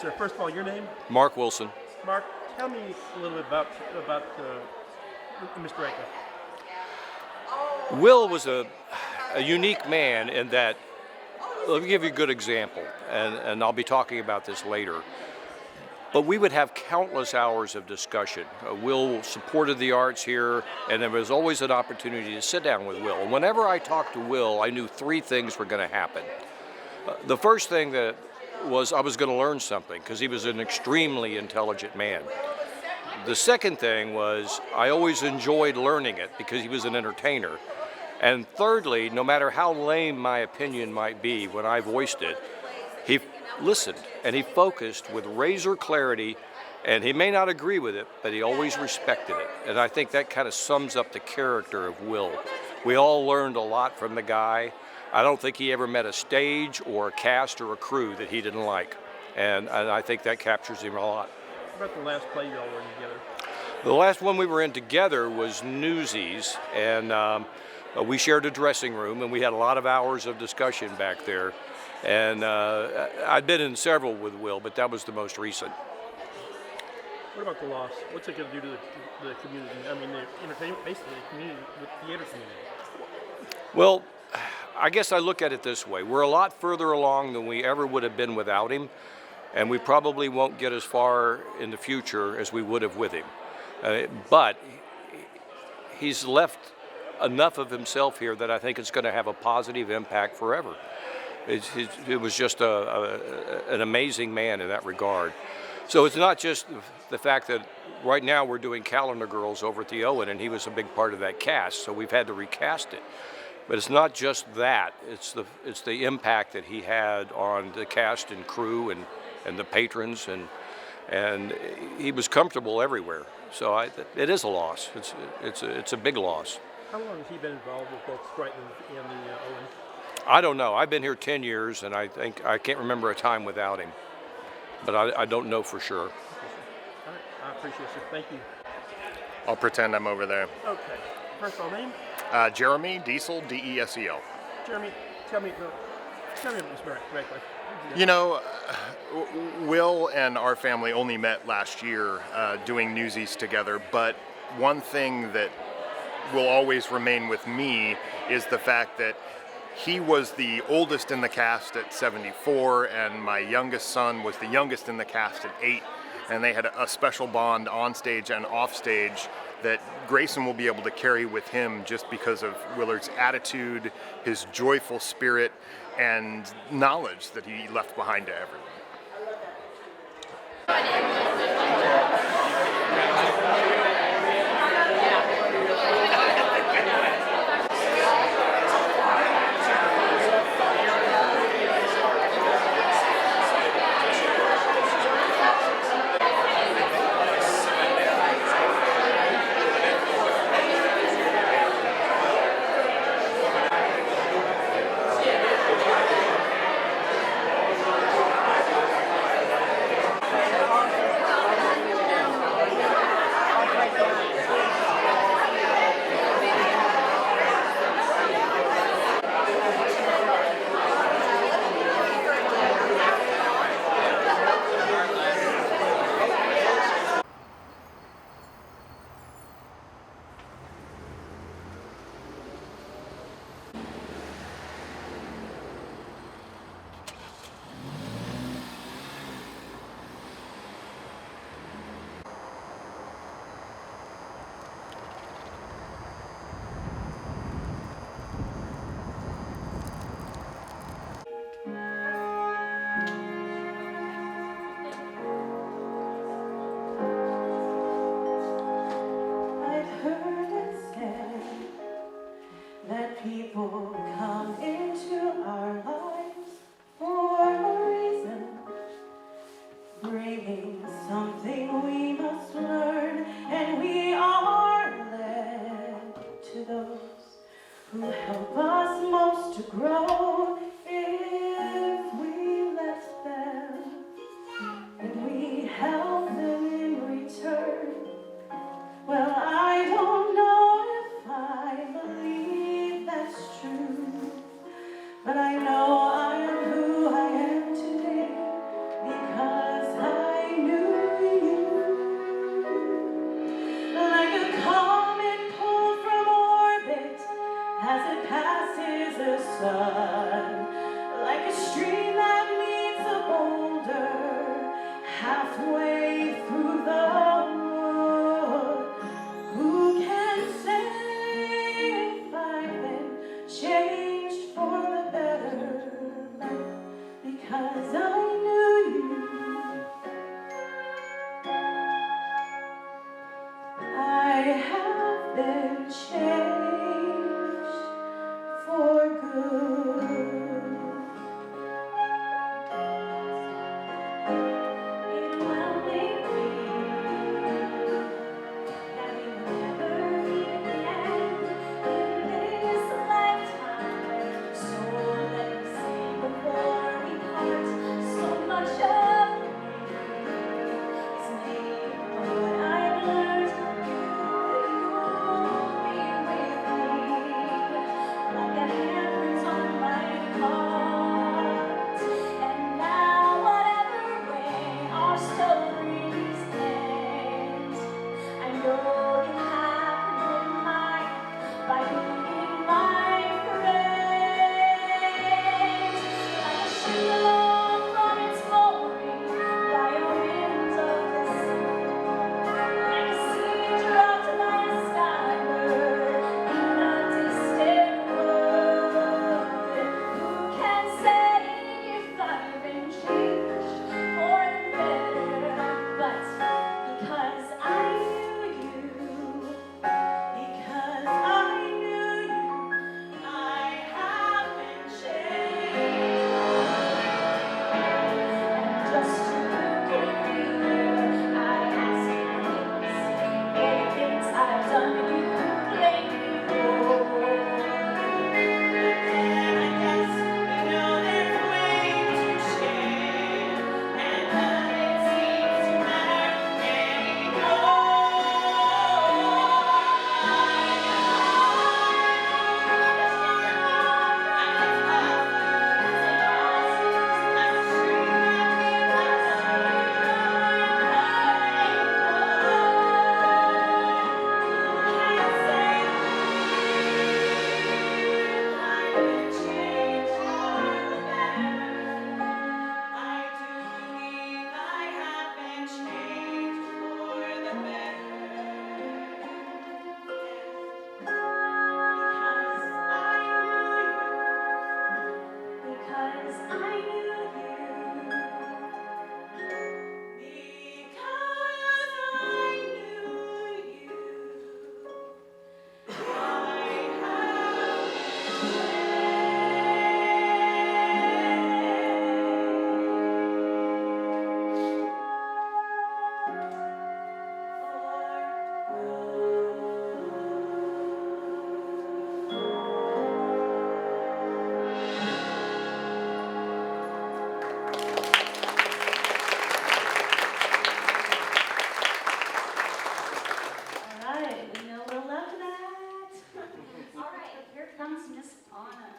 sir. First of all, your name? Mark Wilson. Mark, tell me a little bit about Mr. Radcliffe. Will was a unique man in that, let me give you a good example, and I'll be talking about this later. But we would have countless hours of discussion. Will supported the arts here, and there was always an opportunity to sit down with Will. And whenever I talked to Will, I knew three things were going to happen. The first thing that was I was going to learn something, because he was an extremely intelligent man. The second thing was I always enjoyed learning it because he was an entertainer. And thirdly, no matter how lame my opinion might be when I voiced it, he listened and he focused with razor clarity, and he may not agree with it, but he always respected it. And I think that kind of sums up the character of Will. We all learned a lot from the guy. I don't think he ever met a stage or a cast or a crew that he didn't like. And I think that captures him a lot. What about the last play you all were in together? The last one we were in together was Newsies, and we shared a dressing room, and we had a lot of hours of discussion back there. And I'd been in several with Will, but that was the most recent. What about the loss? What's it going to do to the community? I mean, the entertainment, basically the community, the theater community. Well, I guess I look at it this way. We're a lot further along than we ever would have been without him, and we probably won't get as far in the future as we would have with him. But he's left enough of himself here that I think it's going to have a positive impact forever. It was just an amazing man in that regard. So it's not just the fact that right now we're doing Calendar Girls over at the Owen, and he was a big part of that cast, so we've had to recast it. But it's not just that, it's the impact that he had on the cast and crew and the patrons, and he was comfortable everywhere. So it is a loss. It's a big loss. How long has he been involved with both Crighton and the Owen? I don't know. I've been here 10 years, and I can't remember a time without him. But I don't know for sure. All right, I appreciate it, sir. Thank you. I'll pretend I'm over there. Okay. First of all, name? Jeremy Diesel, D-E-S-E-L. Jeremy, tell me about Mr. Radcliffe. You know, Will and our family only met last year doing Newsies together, but one thing that will always remain with me is the fact that he was the oldest in the cast at 74, and my youngest son was the youngest in the cast at 8, and they had a special bond on stage and off stage that Grayson will be able to carry with him just because of Willard's attitude, his joyful spirit, and knowledge that he left behind to everyone. sun, like a stream that meets a boulder halfway through the wood. Who can say if I've been changed for the better? Because I knew you, I have been changed for good. It will make me that we will never meet again in this lifetime. So let me say before we part, so much of me is made of what I've learned from you. You'll be with me like a handprint on my heart. And now whatever way our stories end, I know you have been mine by being my friend. Like a ship along from its mooring by a wind of the sea, like a seed dropped by a skyward in a distant wood. Who can say if I've been changed for the better? But because I knew you, because I knew you, I have been changed. And just to clear you, I ask for the things I've done you blame me for. And I guess you know there's ways to share, and none of it seems to matter because I knew you, all right, we know we'll love that. All right, here comes Miss Anna.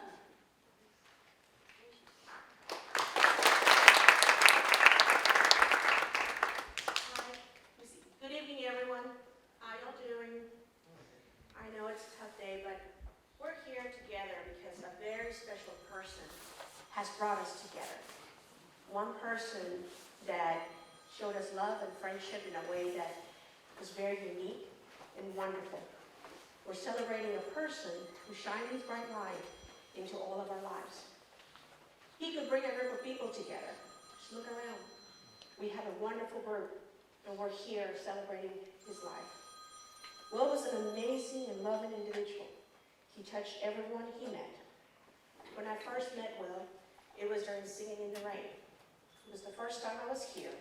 Hi, Lucy. Good evening, everyone. How y'all doing? I know it's a tough day, but we're here together because a very special person has brought us together. One person that showed us love and friendship in a way that was very unique and wonderful. We're celebrating a person who shined his bright light into all of our lives. He could bring a group of people together. Just look around. We have a wonderful group, and we're here celebrating his life. Will was an amazing and loving individual. He touched everyone he met. When I first met Will, it was during Singing in the Rain. It was the first time I was here,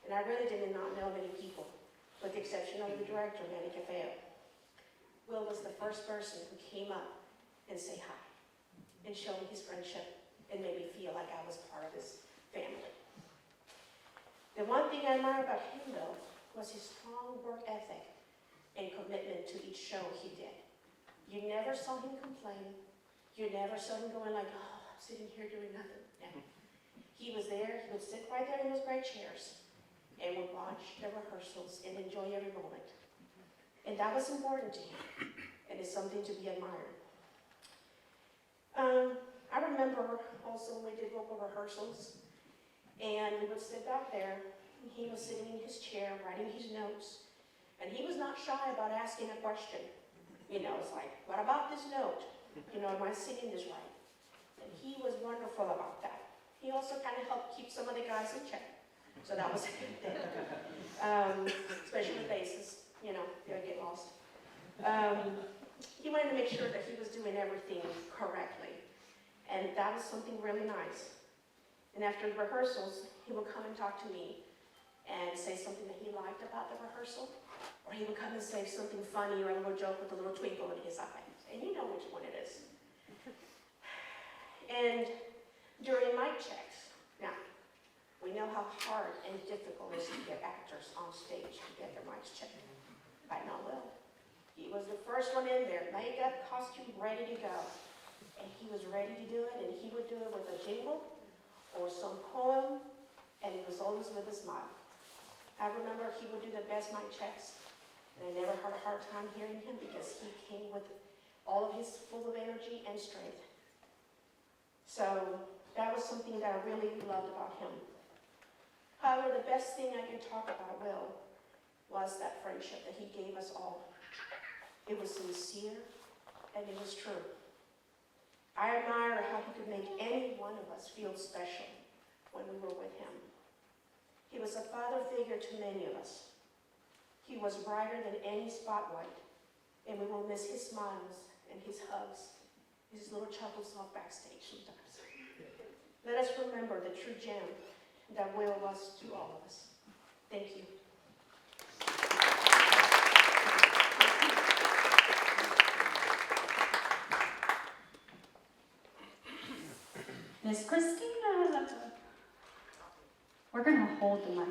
and I really did not know many people, with the exception of the director, Manny Cafeo. Will was the first person who came up and said hi, and showed me his friendship, and made me feel like I was part of his family. The one thing I admire about him, though, was his strong work ethic and commitment to each show he did. You never saw him complain. You never saw him going like, oh, I'm sitting here doing nothing. No. He was there, he would sit right there in those great chairs and would watch the rehearsals and enjoy every moment. And that was important to him, and it's something to be admired. I remember also when we did vocal rehearsals, and we would sit back there, and he was sitting in his chair writing his notes, and he was not shy about asking a question. You know, it's like, what about this note? You know, am I singing this right? And he was wonderful about that. He also kind of helped keep some of the guys in check. So that was a good thing. Especially the basses, you know, they would get lost. He wanted to make sure that he was doing everything correctly. And that was something really nice. And after the rehearsals, he would come and talk to me and say something that he liked about the rehearsal. Or he would come and say something funny or a little joke with a little twinkle in his eye. And you know which one it is. And during mic checks, now, we know how hard and difficult it is to get actors on stage to get their mics checked. I know Will. He was the first one in there, makeup, costume, ready to go. And he was ready to do it, and he would do it with a jingle or some poem, and it was always with a smile. I remember he would do the best mic checks, and I never had a hard time hearing him because he came with all of his full of energy and strength. So that was something that I really loved about him. However, the best thing I can talk about Will was that friendship that he gave us all. It was sincere and it was true. I admire how he could make any one of us feel special when we were with him. He was a father figure to many of us. He was brighter than any spotlight, and we will miss his smiles and his hugs, his little chuckles off backstage sometimes. Let us remember the true gem that Will was to all of us. Thank you. Miss Christina, we're going to hold the mic.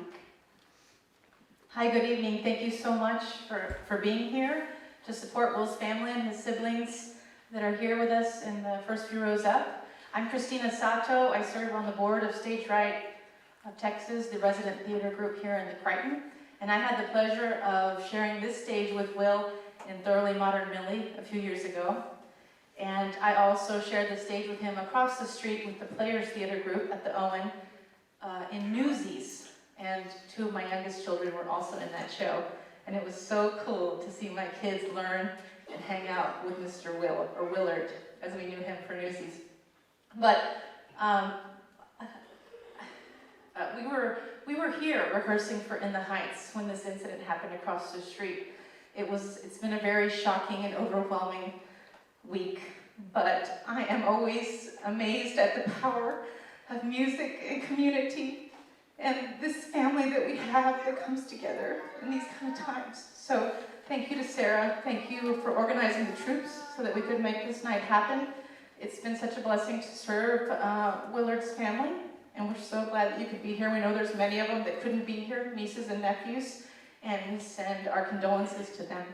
Hi, good evening. Thank you so much for being here to support Will's family and his siblings that are here with us in the first few rows up. I'm Christina Sato. I serve on the board of Stage Right of Texas, the resident theater group here in the Crighton. And I had the pleasure of sharing this stage with Will in Thoroughly Modern Millie a few years ago. And I also shared the stage with him across the street with the Players Theater group at the Owen in Newsies. And two of my youngest children were also in that show. And it was so cool to see my kids learn and hang out with Mr. Will, or Willard, as we knew him for Newsies. But we were here rehearsing for In the Heights when this incident happened across the street. It's been a very shocking and overwhelming week, but I am always amazed at the power of music and community and this family that we have that comes together in these kind of times. So thank you to Sarah. Thank you for organizing the troops so that we could make this night happen. It's been such a blessing to serve Willard's family, and we're so glad that you could be here. We know there's many of them that couldn't be here, nieces and nephews, and we send our condolences to them.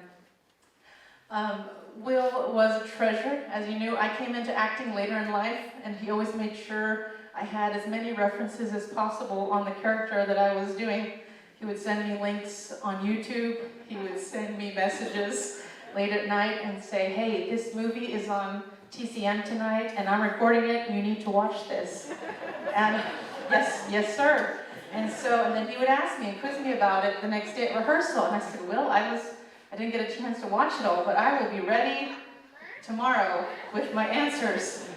Will was a treasure. As you knew, I came into acting later in life, and he always made sure I had as many references as possible on the character that I was doing. He would send me links on YouTube. He would send me messages late at night and say, hey, this movie is on TCM tonight, and I'm recording it, you need to watch this. And yes, sir. And then he would ask me and quiz me about it the next day at rehearsal. And I said, Will, I didn't get a chance to watch it all, but I will be ready tomorrow with my answers.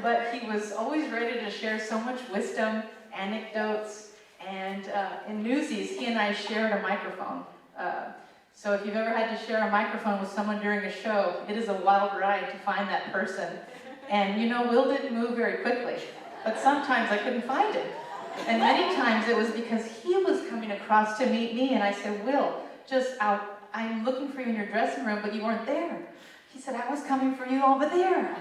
But he was always ready to share so much wisdom, anecdotes, and in Newsies, he and I shared a microphone. So if you've ever had to share a microphone with someone during a show, it is a wild ride to find that person. And you know, Will didn't move very quickly, but sometimes I couldn't find him. And many times it was because he was coming across to meet me, and I said, Will, I'm looking for you in your dressing room, but you weren't there. He said, I was coming for you over there.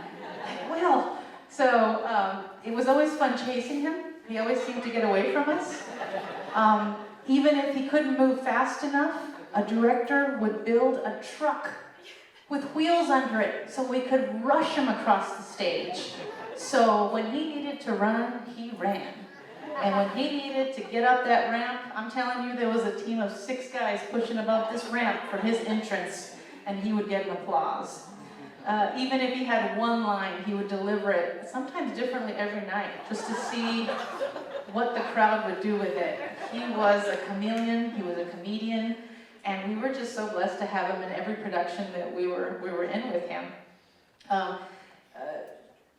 Will. So it was always fun chasing him. He always seemed to get away from us. Even if he couldn't move fast enough, a director would build a truck with wheels under it so we could rush him across the stage. So when he needed to run, he ran. And when he needed to get up that ramp, I'm telling you, there was a team of 6 guys pushing above this ramp for his entrance, and he would get an applause. Even if he had one line, he would deliver it, sometimes differently every night, just to see what the crowd would do with it. He was a chameleon, he was a comedian, and we were just so blessed to have him in every production that we were in with him.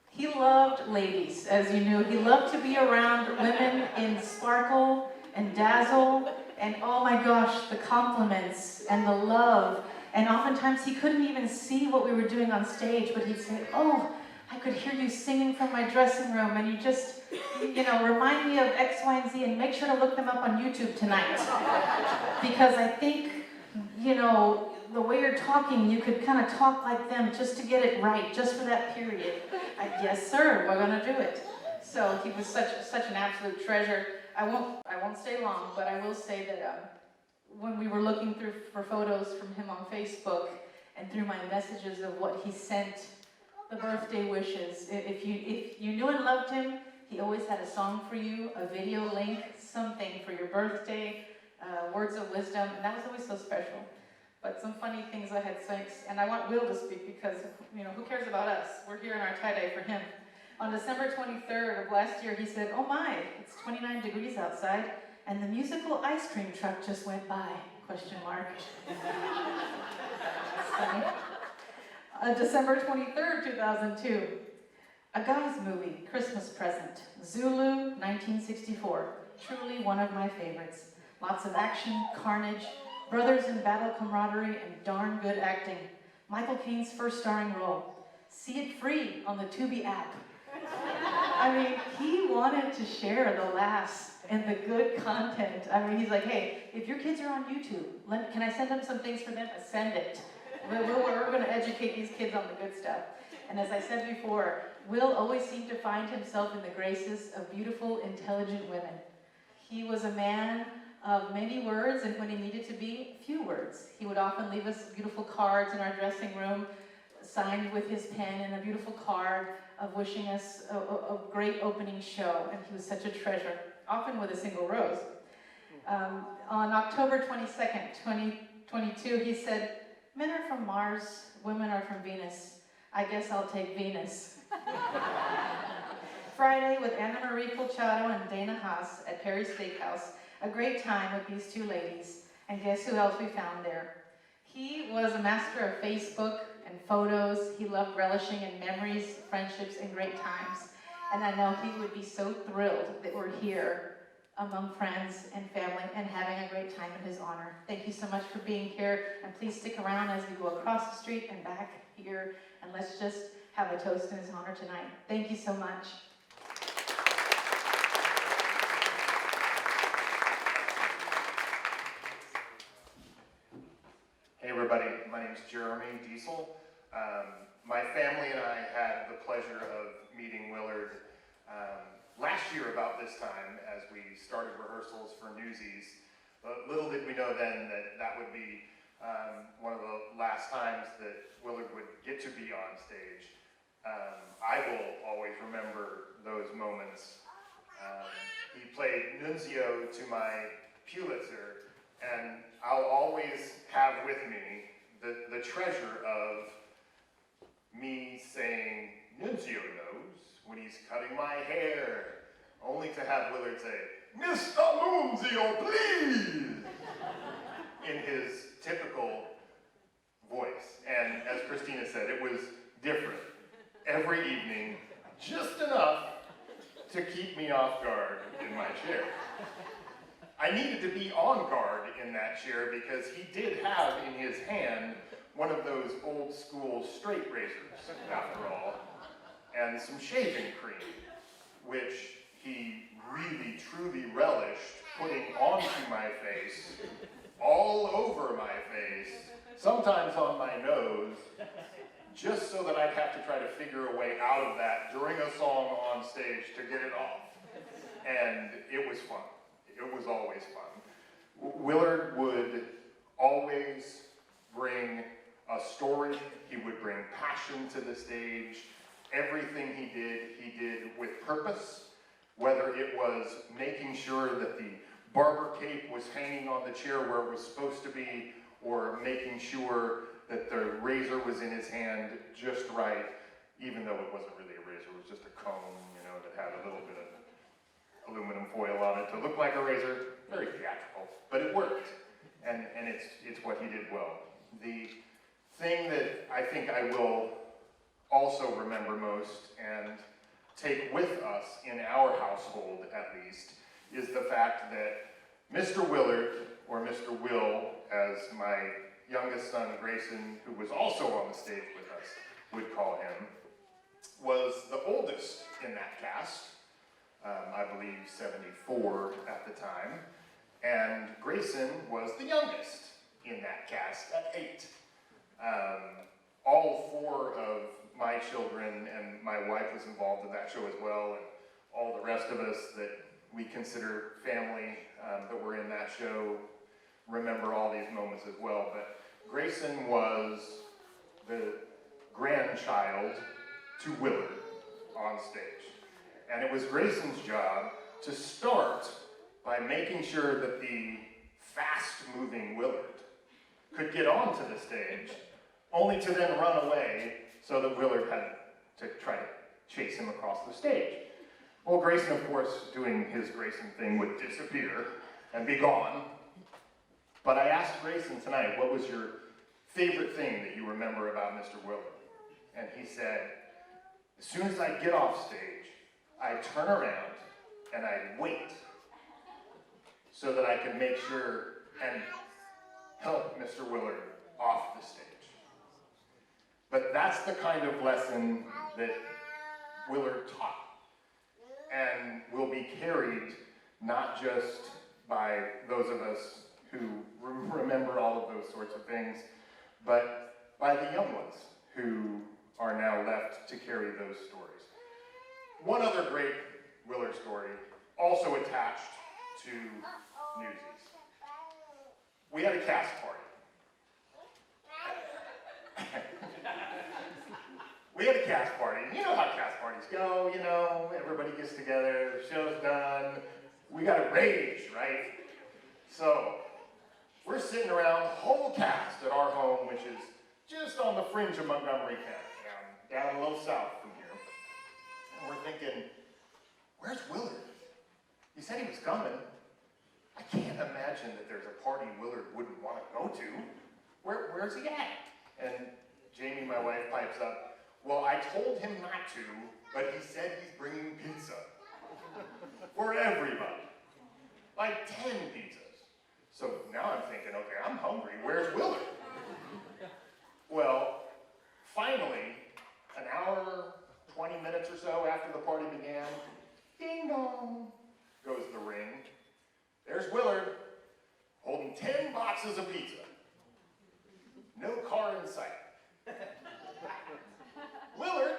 He loved ladies, as you knew. He loved to be around women in sparkle and dazzle, and oh my gosh, the compliments and the love. And oftentimes he couldn't even see what we were doing on stage, but he'd say, oh, I could hear you singing from my dressing room, and you just, remind me of X, Y, and Z, and make sure to look them up on YouTube tonight. Because I think, the way you're talking, you could kind of talk like them just to get it right, just for that period. Yes, sir, we're gonna do it. So he was such an absolute treasure. I won't stay long, but I will say that when we were looking through for photos from him on Facebook and through my messages of what he sent, the birthday wishes, if you knew and loved him, he always had a song for you, a video link, something for your birthday, words of wisdom, and that was always so special. But some funny things I had since, and I want Will to speak because, who cares about us? We're here in our tie-dye for him. On December 23rd of last year, he said, oh my, it's 29 degrees outside, and the musical ice cream truck just went by, ? That's funny. December 23rd, 2002, a guy's movie, Christmas Present, Zulu, 1964. Truly one of my favorites. Lots of action, carnage, brothers in battle camaraderie, and darn good acting. Michael Caine's first starring role. See it free on the Tubi app. I mean, he wanted to share the laughs and the good content. I mean, he's like, hey, if your kids are on YouTube, can I send them some things for them? Send it. We're going to educate these kids on the good stuff. And as I said before, Will always seemed to find himself in the graces of beautiful, intelligent women. He was a man of many words, and when he needed to be, few words. He would often leave us beautiful cards in our dressing room, signed with his pen, and a beautiful card of wishing us a great opening show, and he was such a treasure, often with a single rose. On October 22nd, 2022, he said, men are from Mars, women are from Venus. I guess I'll take Venus. Friday with Anna Marie Colchado and Dana Haas at Perry's Steakhouse. A great time with these two ladies. And guess who else we found there? He was a master of Facebook and photos. He loved relishing in memories, friendships, and great times. And I know he would be so thrilled that we're here among friends and family and having a great time in his honor. Thank you so much for being here, and please stick around as we go across the street and back here, and let's just have a toast in his honor tonight. Thank you so much. Hey everybody, my name is Jeremy Diesel. My family and I had the pleasure of meeting Willard last year about this time as we started rehearsals for Newsies. But little did we know then that that would be one of the last times that Willard would get to be on stage. I will always remember those moments. He played Nunzio to my Pulitzer, and I'll always have with me the treasure of me saying, Nunzio knows when he's cutting my hair, only to have Willard say, Mr. Nunzio, please, in his typical voice. And as Christina said, it was different every evening, just enough to keep me off guard in my chair. I needed to be on guard in that chair because he did have in his hand one of those old school straight razors, after all, and some shaving cream, which he really, truly relished putting onto my face, all over my face, sometimes on my nose, just so that I'd have to try to figure a way out of that during a song on stage to get it off. And it was fun. It was always fun. Willard would always bring a story. He would bring passion to the stage. Everything he did with purpose, whether it was making sure that the barber cape was hanging on the chair where it was supposed to be, or making sure that the razor was in his hand just right, even though it wasn't really a razor, it was just a comb, you know, that had a little bit of aluminum foil on it to look like a razor. Very theatrical, but it worked, and it's what he did well. The thing that I think I will also remember most and take with us in our household at least is the fact that Mr. Willard, or Mr. Will, as my youngest son Grayson, who was also on the stage with us, would call him, was the oldest in that cast, I believe 74 at the time, and Grayson was the youngest in that cast at 8. All 4 of my children and my wife was involved in that show as well, and all the rest of us that we consider family that were in that show remember all these moments as well. But Grayson was the grandchild to Willard on stage. And it was Grayson's job to start by making sure that the fast-moving Willard could get onto the stage, only to then run away so that Willard had to try to chase him across the stage. Well, Grayson, of course, doing his Grayson thing, would disappear and be gone. But I asked Grayson tonight, what was your favorite thing that you remember about Mr. Willard? And he said, as soon as I get off stage, I turn around and I wait so that I can make sure and help Mr. Willard off the stage. But that's the kind of lesson that Willard taught, and will be carried not just by those of us who remember all of those sorts of things, but by the young ones who are now left to carry those stories. One other great Willard story, also attached to Newsies. We had a cast party. We had a cast party. You know how cast parties go, you know, everybody gets together, the show's done, we gotta rage, right? So, we're sitting around, whole cast at our home, which is just on the fringe of Montgomery County, down a little south from here. And we're thinking, where's Willard? He said he was coming. I can't imagine that there's a party Willard wouldn't want to go to. Where's he at? And Jamie, my wife, pipes up, well, I told him not to, but he said he's bringing pizza for everybody. Like 10 pizzas. So now I'm thinking, okay, I'm hungry. Where's Willard? Well, finally, an hour, 20 minutes or so after the party began, ding dong, goes the ring. There's Willard, holding 10 boxes of pizza. No car in sight. Willard,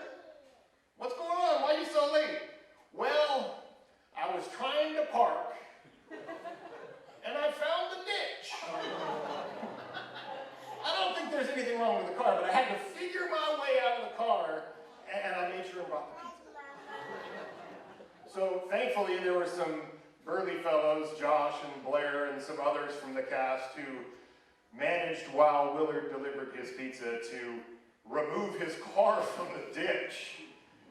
what's going on? Why are you so late? Well, I was trying to park, and I found the ditch. I don't think there's anything wrong with the car, but I had to figure my way out of the car, and I made sure and brought the pizza. So thankfully there were some burly fellows, Josh and Blair and some others from the cast, who managed, while Willard delivered his pizza, to remove his car from the ditch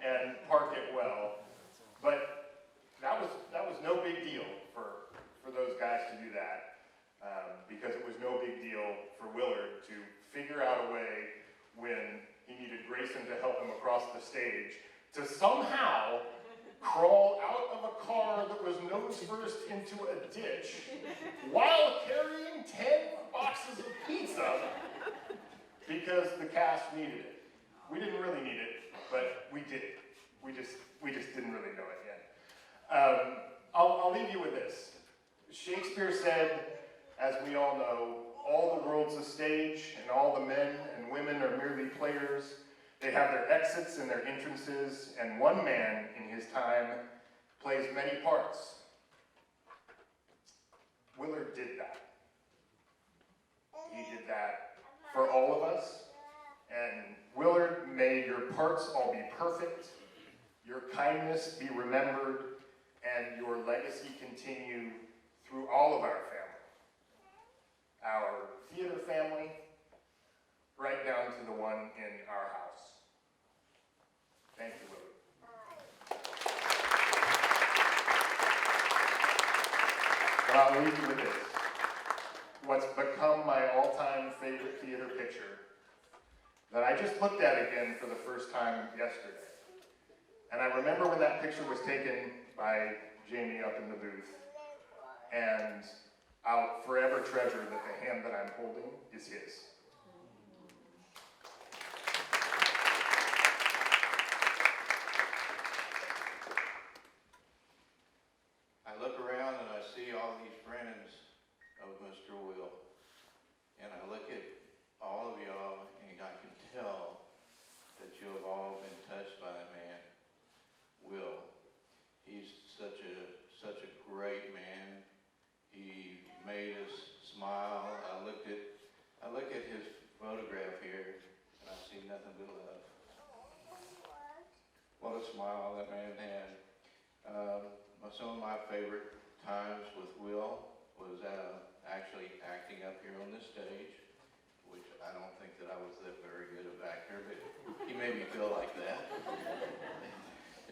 and park it well. But that was no big deal for those guys to do that, because it was no big deal for Willard to figure out a way, when he needed Grayson to help him across the stage, to somehow crawl out of a car that was nose first into a ditch while carrying 10 boxes of pizza, because the cast needed it. We didn't really need it, but we did. We just didn't really know it yet. I'll leave you with this. Shakespeare said, as we all know, all the world's a stage, and all the men and women are merely players. They have their exits and their entrances, and one man in his time plays many parts. Willard did that. He did that for all of us. And Willard, may your parts all be perfect, your kindness be remembered, and your legacy continue through all of our family. our theater family, right down to the one in our house. Thank you, Willard. But I'll leave you with this. What's become my all-time favorite theater picture that I just looked at again for the first time yesterday. And I remember when that picture was taken by Jamie up in the booth, and I'll forever treasure that the hand that I'm holding is his. I look around and I see all these friends of Mr. Will, and I look at all of y'all and I can tell that you have all been touched by that man, Will. He's such a great man. He made us smile. I look at his photograph here and I see nothing but love. What a smile that man had. Some of my favorite times with Will was actually acting up here on the stage, which I don't think that I was that very good of actor, but he made me feel like that.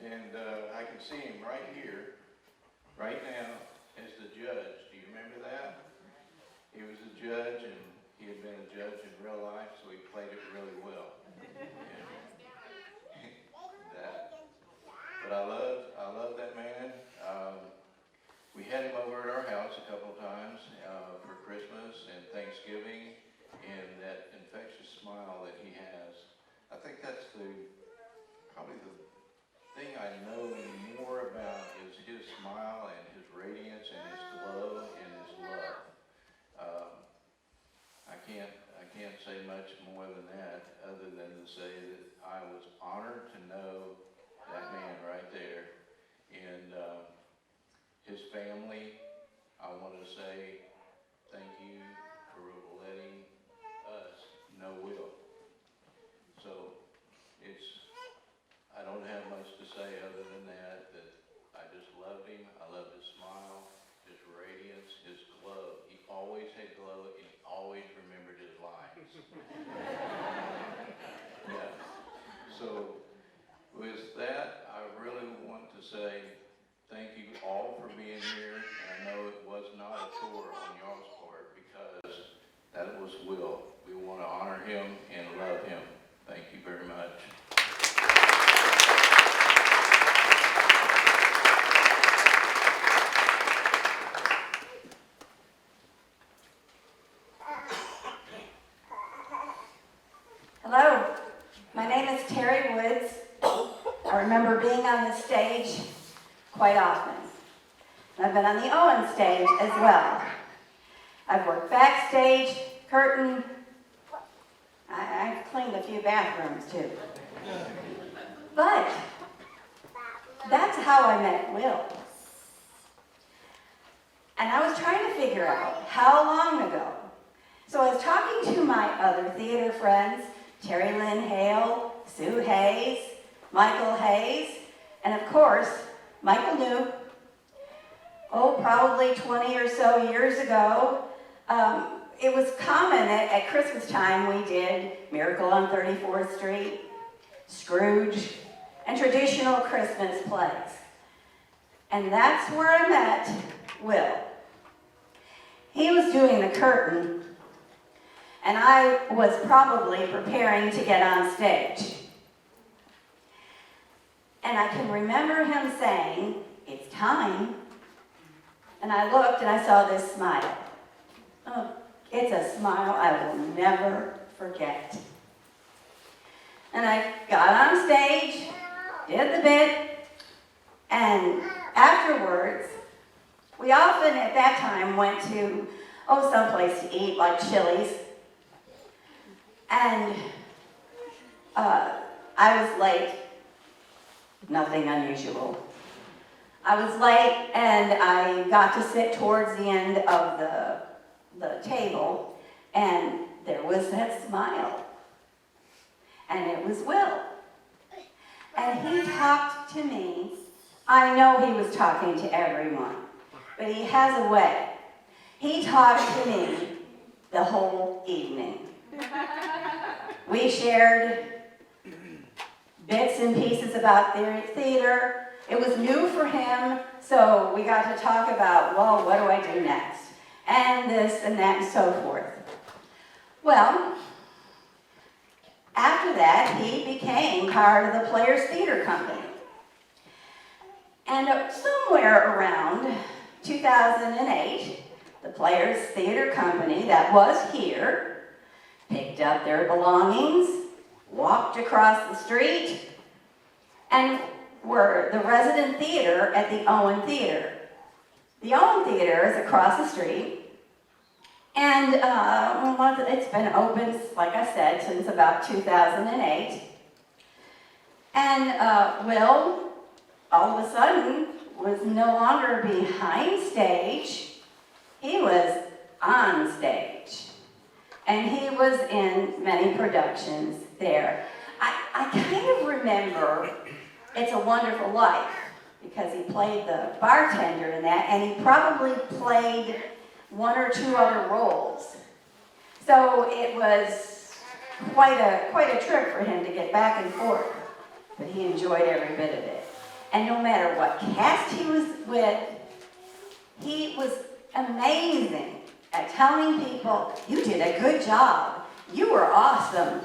And I can see him right here, right now, as the judge. Do you remember that? He was a judge, and he had been a judge in real life, so he played it really well. But I love that man. We had him over at our house a couple of times for Christmas and Thanksgiving, and that infectious smile that he has. I think that's probably the thing I know more about is his smile and his radiance and his glow and his love. I can't say much more than that, other than to say that I was honored to know that man right there. And his family, I want to say thank you for letting us know Will. So I don't have much to say other than that I just loved him. I loved his smile, his radiance, his glow. He always had glow, and he always remembered his lines. Yeah. So with that, I really want to say thank you all for being here. And I know it was not a chore on y'all's part, because that was Will. We want to honor him and love him. Thank you very much. Hello, my name is Terry Woods. I remember being on the stage quite often. I've been on the Owen stage as well. I've worked backstage, curtain. I've cleaned a few bathrooms too. But that's how I met Will. And I was trying to figure out how long ago. So I was talking to my other theater friends, Terry Lynn Hale, Sue Hayes, Michael Hayes, and of course, Michael knew, probably 20 or so years ago, it was common at Christmas time we did Miracle on 34th Street, Scrooge, and traditional Christmas plays. And that's where I met Will. He was doing the curtain, and I was probably preparing to get on stage. And I can remember him saying, "It's time." And I looked and I saw this smile. Oh, it's a smile I will never forget. And I got on stage, did the bit, and afterwards, we often at that time went to, someplace to eat, like Chili's. And I was late. Nothing unusual. I was late and I got to sit towards the end of the table, and there was that smile. And it was Will. And he talked to me. I know he was talking to everyone, but he has a way. He talked to me the whole evening. We shared bits and pieces about theater. It was new for him, so we got to talk about, well, what do I do next? And this and that and so forth. Well, after that, he became part of the Players Theater Company. And somewhere around 2008, the Players Theater Company that was here picked up their belongings, walked across the street, and were the resident theater at the Owen Theatre. The Owen Theatre is across the street, and it's been open, like I said, since about 2008. And Will, all of a sudden, was no longer behind stage, he was on stage. And he was in many productions there. I kind of remember It's a Wonderful Life, because he played the bartender in that, and he probably played one or two other roles. So it was quite a trip for him to get back and forth, but he enjoyed every bit of it. And no matter what cast he was with, he was amazing at telling people, you did a good job. You were awesome.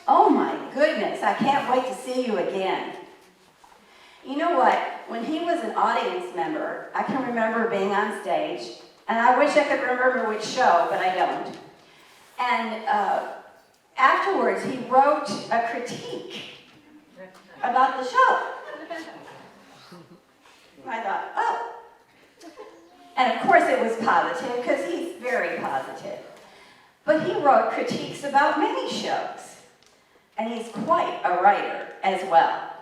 Oh my goodness, I can't wait to see you again. You know what? When he was an audience member, I can remember being on stage, and I wish I could remember which show, but I don't. And afterwards, he wrote a critique about the show. I thought, oh. And of course it was positive, because he's very positive. But he wrote critiques about many shows. And he's quite a writer as well.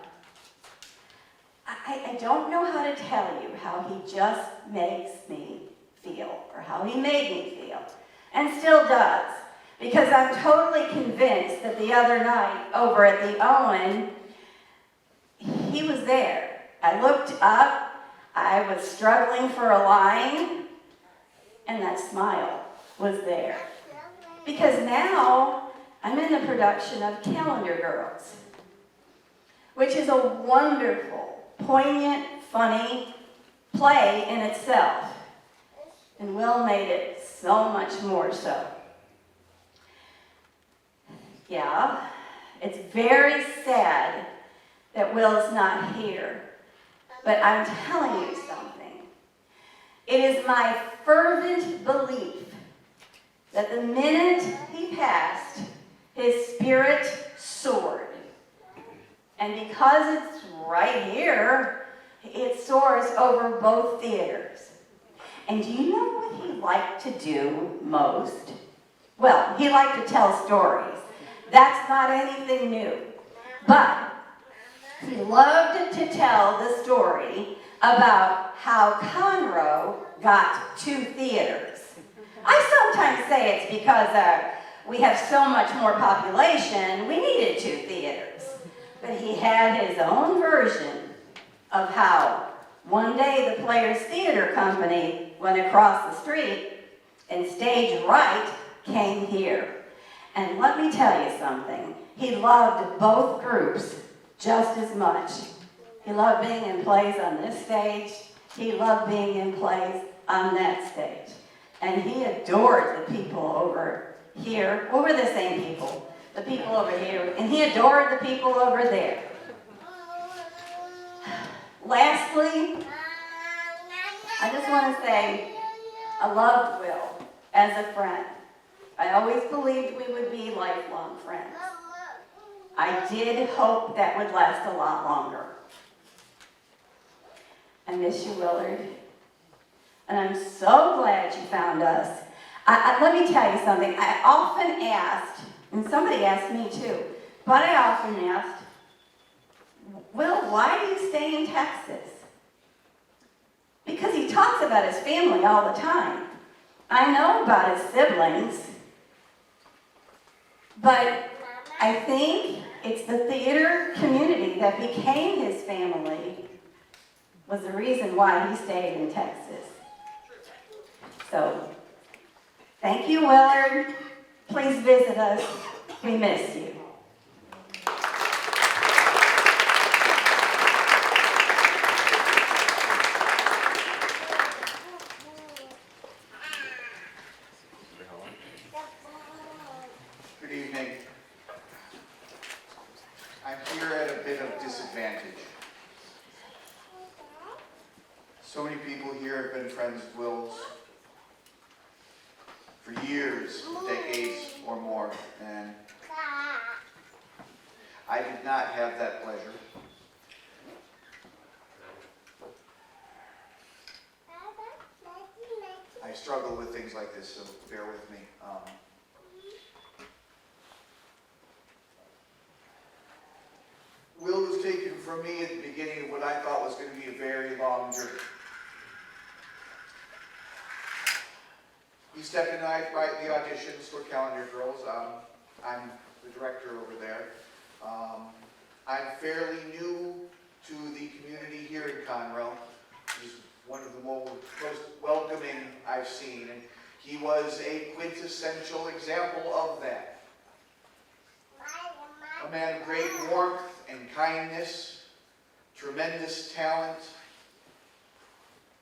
I don't know how to tell you how he just makes me feel, or how he made me feel, and still does. Because I'm totally convinced that the other night over at the Owen, he was there. I looked up, I was struggling for a line, and that smile was there. Because now I'm in the production of Calendar Girls, which is a wonderful, poignant, funny play in itself. And Will made it so much more so. Yeah, it's very sad that Will's not here. But I'm telling you something. It is my fervent belief that the minute he passed, his spirit soared. And because it's right here, it soars over both theaters. And do you know what he liked to do most? Well, he liked to tell stories. That's not anything new. But he loved to tell the story about how Conroe got 2 theaters. I sometimes say it's because we have so much more population, we needed 2 theaters. But he had his own version of how one day the Players Theater Company went across the street and Stage Right came here. And let me tell you something, he loved both groups just as much. He loved being in plays on this stage. He loved being in plays on that stage. And he adored the people over here. Well, we're the same people. The people over here. And he adored the people over there. Lastly, I just want to say I loved Will as a friend. I always believed we would be lifelong friends. I did hope that would last a lot longer. I miss you, Willard. And I'm so glad you found us. Let me tell you something. I often asked, and somebody asked me too, but I often asked, Will, why do you stay in Texas? Because he talks about his family all the time. I know about his siblings, but I think it's the theater community that became his family was the reason why he stayed in Texas. So, Thank you, Willard. Please visit us. We miss you. Good evening. I'm here at a bit of disadvantage. So many people here have been friends of Will's for years, decades or more, and I did not have that pleasure. I struggle with things like this, so bear with me. Will was taken from me at the beginning of what I thought was going to be a very long journey. He stepped in and I write the auditions for Calendar Girls. I'm the director over there. I'm fairly new to the community here in Conroe. He's one of the most welcoming I've seen, and he was a quintessential example of that. A man of great warmth and kindness, tremendous talent.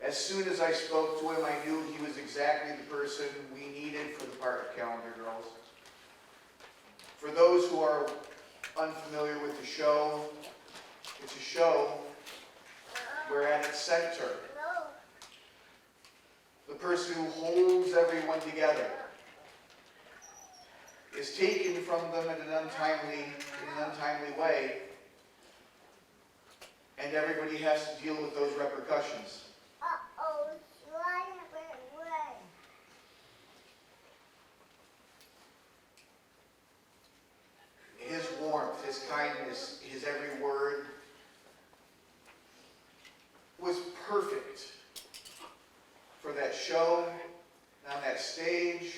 As soon as I spoke to him, I knew he was exactly the person we needed for the part of Calendar Girls. For those who are unfamiliar with the show, it's a show where at its center, the person who holds everyone together is taken from them in an untimely way, and everybody has to deal with those repercussions. His warmth, his kindness, his every word was perfect for that show, on that stage.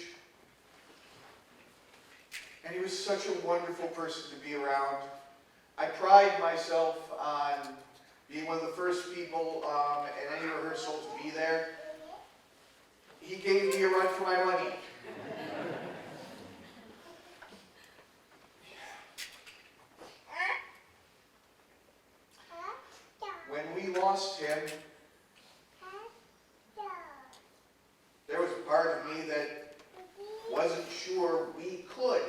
And he was such a wonderful person to be around. I pride myself on being one of the first people in any rehearsal to be there. He gave me a run for my money. When we lost him, there was a part of me that wasn't sure we could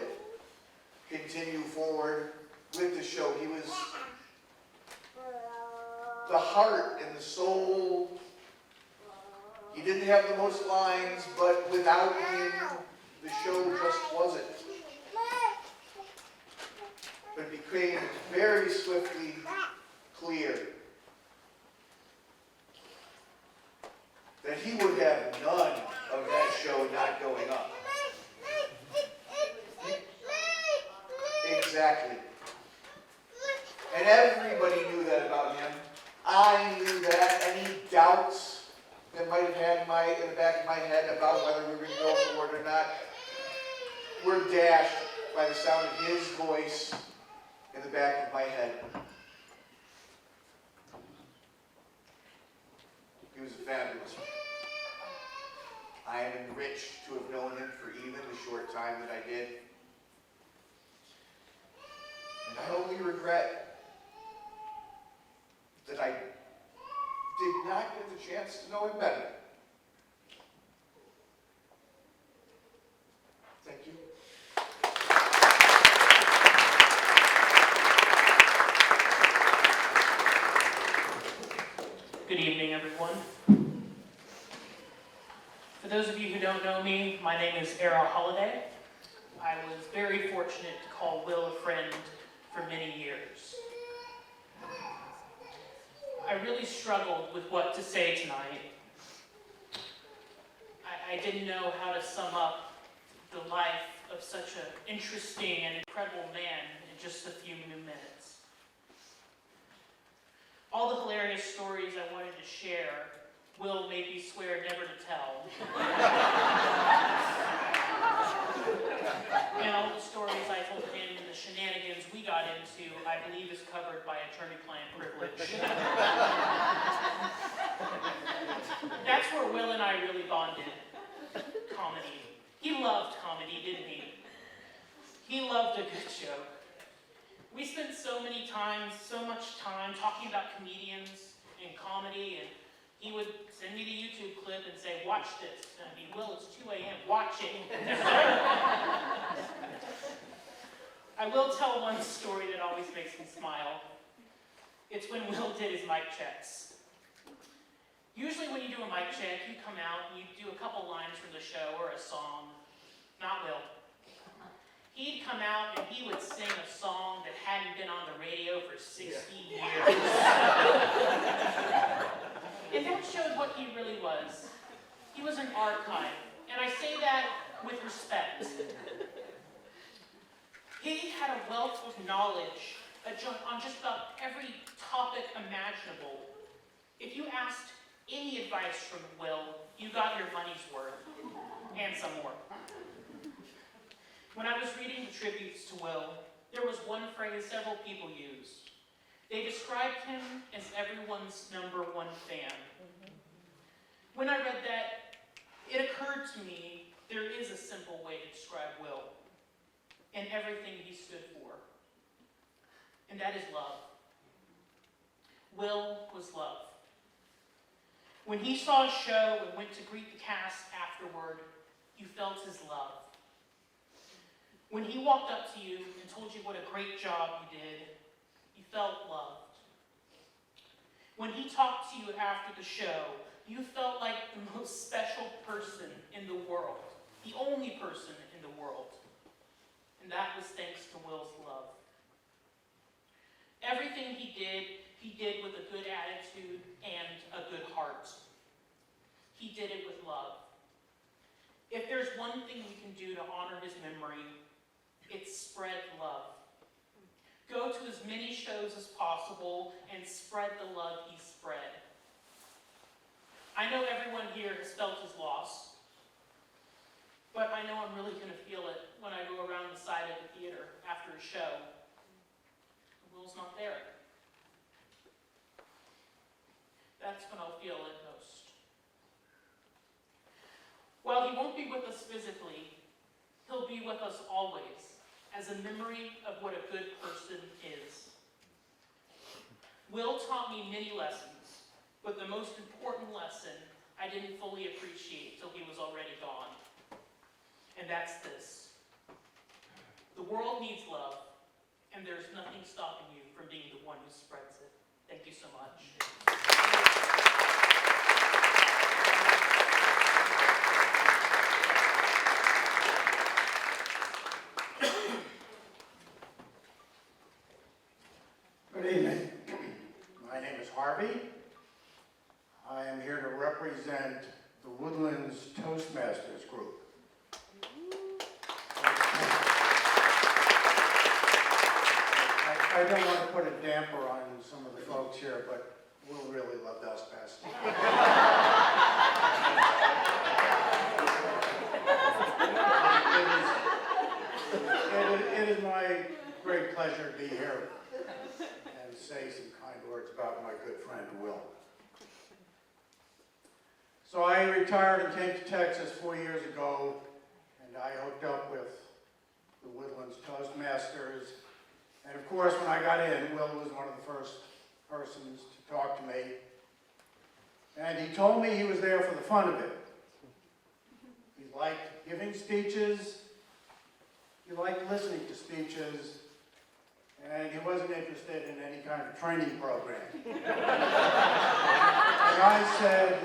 continue forward with the show. He was the heart and the soul. He didn't have the most lines, but without him, the show just wasn't. But it became very swiftly clear that he would have none of that show not going up. Exactly. And everybody knew that about him. I knew that. Any doubts that might have had in the back of my head about whether we were going to go forward or not were dashed by the sound of his voice in the back of my head. He was fabulous. I am enriched to have known him for even the short time that I did. And I only regret that I did not get the chance to know him better. Thank you. Good evening, everyone. For those of you who don't know me, my name is Era Holliday. I was very fortunate to call Will a friend for many years. I really struggled with what to say tonight. I didn't know how to sum up the life of such an interesting and incredible man in just a few minutes. All the hilarious stories I wanted to share, Will made me swear never to tell. And all the stories I told him and the shenanigans we got into, I believe is covered by attorney-client privilege. That's where Will and I really bonded. Comedy. He loved comedy, didn't he? He loved a good joke. We spent so much time talking about comedians and comedy, and he would send me the YouTube clip and say, watch this. And I'd be, Will, it's 2 a.m., watch it. I will tell one story that always makes me smile. It's when Will did his mic checks. Usually when you do a mic check, you come out and you do a couple lines from the show or a song. Not Will. He'd come out and he would sing a song that hadn't been on the radio for 60 years. And that showed what he really was. He was an archive. And I say that with respect. He had a wealth of knowledge on just about every topic imaginable. If you asked any advice from Will, you got your money's worth, and some more. When I was reading the tributes to Will, there was one phrase several people used. They described him as everyone's #1 fan. When I read that, it occurred to me there is a simple way to describe Will and everything he stood for, and that is love. Will was love. When he saw a show and went to greet the cast afterward, you felt his love. When he walked up to you and told you what a great job you did, you felt loved. When he talked to you after the show, you felt like the most special person in the world, the only person in the world. And that was thanks to Will's love. Everything he did with a good attitude and a good heart. He did it with love. If there's one thing we can do to honor his memory, it's spread love. Go to as many shows as possible and spread the love he spread. I know everyone here has felt his loss, but I know I'm really going to feel it when I go around the side of the theater after a show. Will's not there. That's when I'll feel it most. While he won't be with us physically, he'll be with us always, as a memory of what a good person is. Will taught me many lessons, but the most important lesson I didn't fully appreciate till he was already gone. And that's this. The world needs love, and there's nothing stopping you from being the one who spreads it. Thank you so much. Good evening. My name is Harvey. I am here to represent the Woodlands Toastmasters group. I don't want to put a damper on some of the folks here, but Will really loved us best. It is my great pleasure to be here and say some kind words about my good friend Will. So I retired and came to Texas 4 years ago, and I hooked up with the Woodlands Toastmasters. And of course, when I got in, Will was one of the first persons to talk to me. And he told me he was there for the fun of it. He liked giving speeches, he liked listening to speeches, and he wasn't interested in any kind of training program. And I said,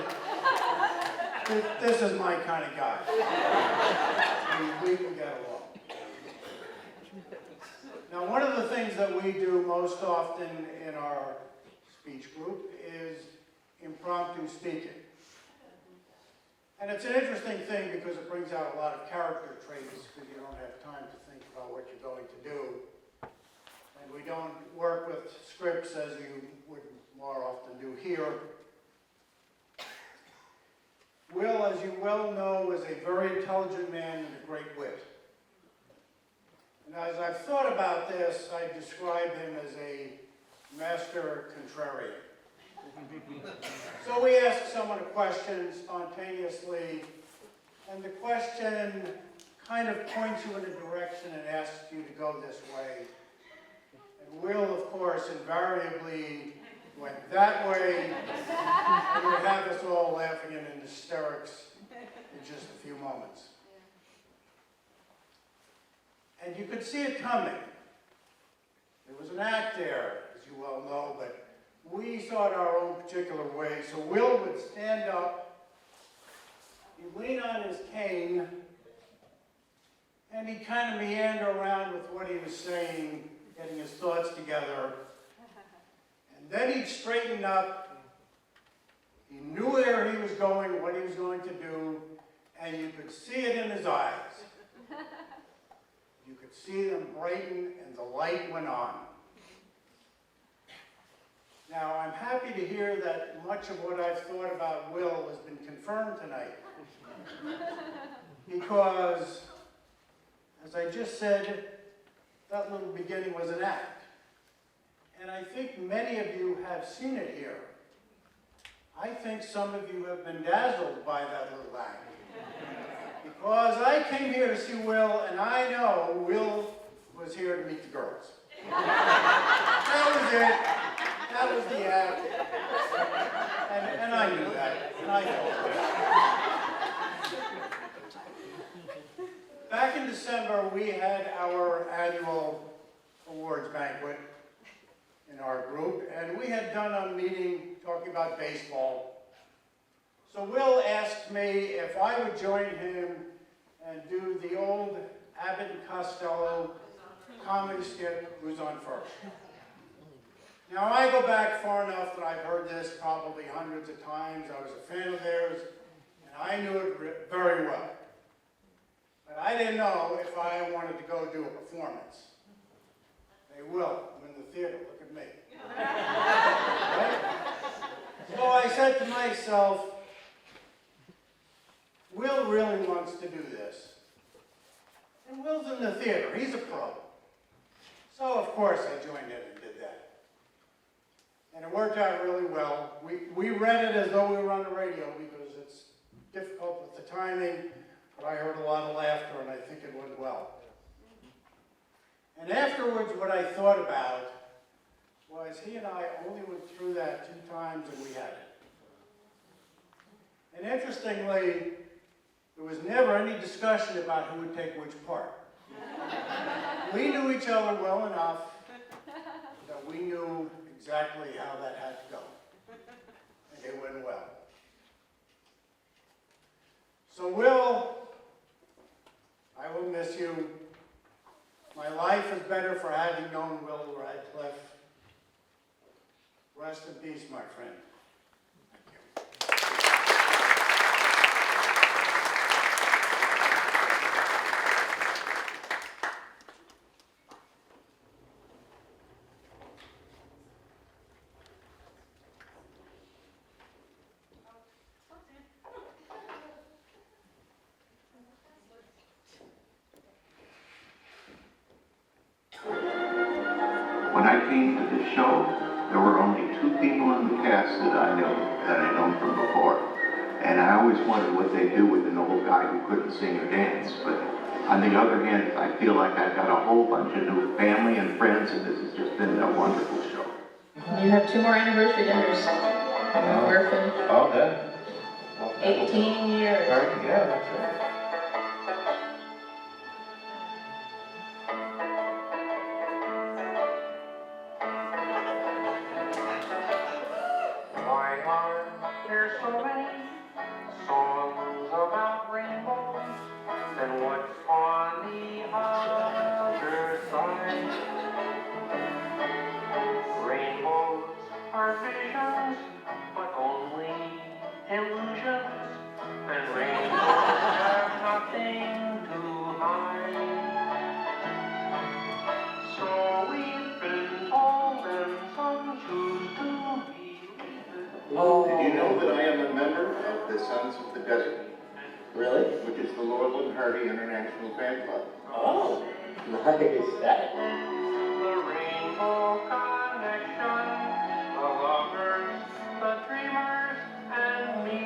this is my kind of guy. We can get along. Now, one of the things that we do most often in our speech group is impromptu speaking. And it's an interesting thing because it brings out a lot of character traits because you don't have time to think about what you're going to do. And we don't work with scripts as you would more often do here. Will, as you well know, is a very intelligent man and a great wit. And as I've thought about this, I describe him as a master contrarian. So we ask someone a question spontaneously, and the question kind of points you in a direction and asks you to go this way. And Will, of course, invariably went that way. He would have us all laughing and in hysterics in just a few moments. And you could see it coming. There was an act there, as you well know, but we saw it our own particular way. So Will would stand up, he'd lean on his cane, and he'd kind of meander around with what he was saying, getting his thoughts together. And then he'd straighten up. He knew where he was going, what he was going to do, and you could see it in his eyes. You could see them brighten, and the light went on. Now, I'm happy to hear that much of what I've thought about Will has been confirmed tonight. Because, as I just said, that little beginning was an act. And I think many of you have seen it here. I think some of you have been dazzled by that little act. Because I came here to see Will, and I know Will was here to meet the girls. That was it. That was the act. And I knew that. And I told him. Back in December, we had our annual awards banquet in our group, and we had done a meeting talking about baseball. So Will asked me if I would join him and do the old Abbott and Costello comedy skit, Who's on First. Now, I go back far enough that I've heard this probably hundreds of times. I was a fan of theirs, and I knew it very well. But I didn't know if I wanted to go do a performance. They will. I'm in the theater. Look at me. Right? So I said to myself, Will really wants to do this. And Will's in the theater. He's a pro. So, of course, I joined in and did that. And it worked out really well. We read it as though we were on the radio because it's difficult with the timing, but I heard a lot of laughter and I think it went well. And afterwards, what I thought about was he and I only went through that 2 times and we had it. And interestingly, there was never any discussion about who would take which part. We knew each other well enough that we knew exactly how that had to go. And it went well. So Will, I will miss you. My life is better for having known Willard Radcliffe. Rest in peace, my friend. When I came to this show, there were only 2 people in the cast that I knew, that I'd known from before. And I always wondered what they'd do with an old guy who couldn't sing or dance. But on the other hand, I feel like I've got a whole bunch of new family and friends, and this has just been a wonderful show. You have 2 more anniversary dinners. Orphan. Oh, good. 18 years. Yeah, that's right. There's so many songs about rainbows, and what's on the other side? Rainbows are visions, but only illusions, and rainbows have nothing to hide. So we've been told, and some choose to believe it. Did you know that I am a member of the Sons of the Desert? Really? Which is the Laurel and Hardy International Fan Club. Oh, nice. That. The Rainbow Connection, the lovers, the dreamers, and me.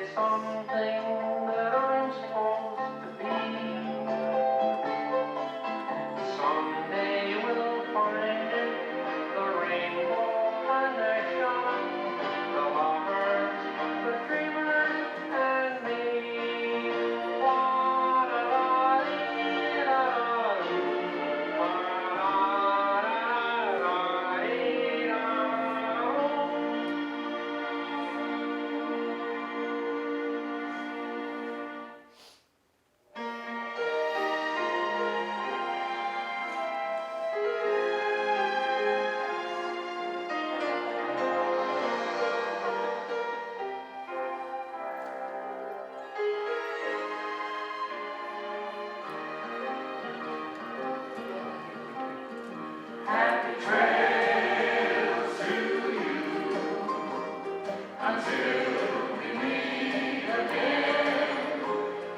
it's something that I'm supposed to be. Someday we'll find it, the rainbow and the sun, the lovers, the dreamers, and me. Happy trails to you until we meet again.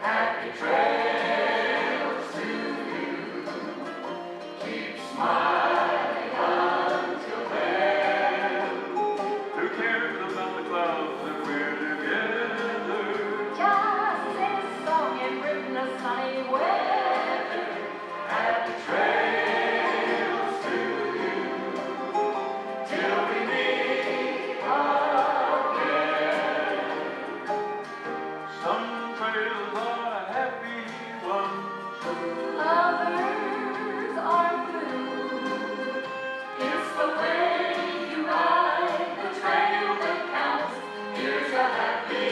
Happy trails to you. Keep smiling until then. Who cares about the clouds if we're together? Just sing a song and written a sunny weather. Happy trails. Others are blue. It's the way you ride the trail that counts. Here's a happy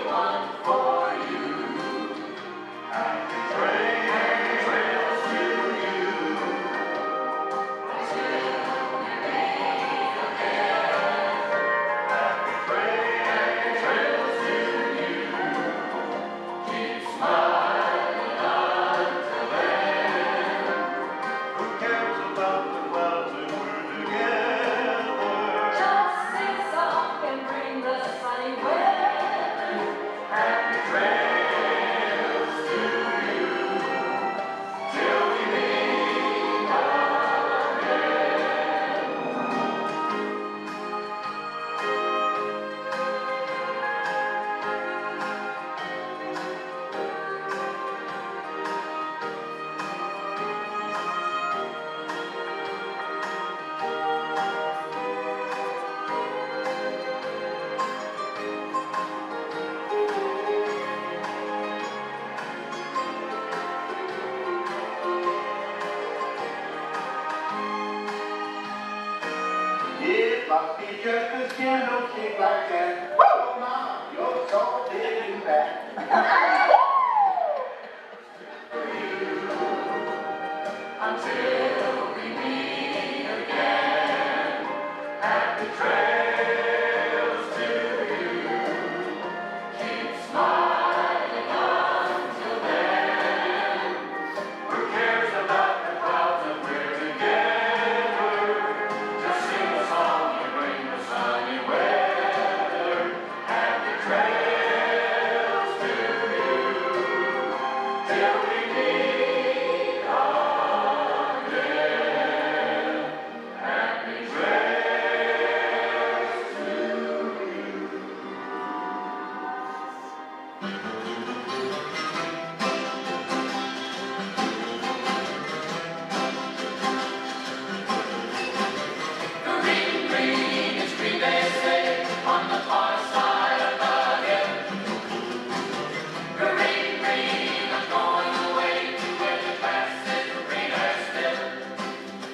one for you. Happy trails to you. Until we meet again. Happy trails to you. Keep smiling. It must be just a candlestick like that. Oh, Mama, you're so big and fat. For you, until we meet again. Happy trails to you. Keep smiling until then. Who cares about the clouds if we're together? Just sing a song and bring the sunny weather. Happy trails to you till we meet again. Happy trails to you. Green, green, it's green they say on the far side of the hill. Green, green, I'm going away to where the grass is greener still.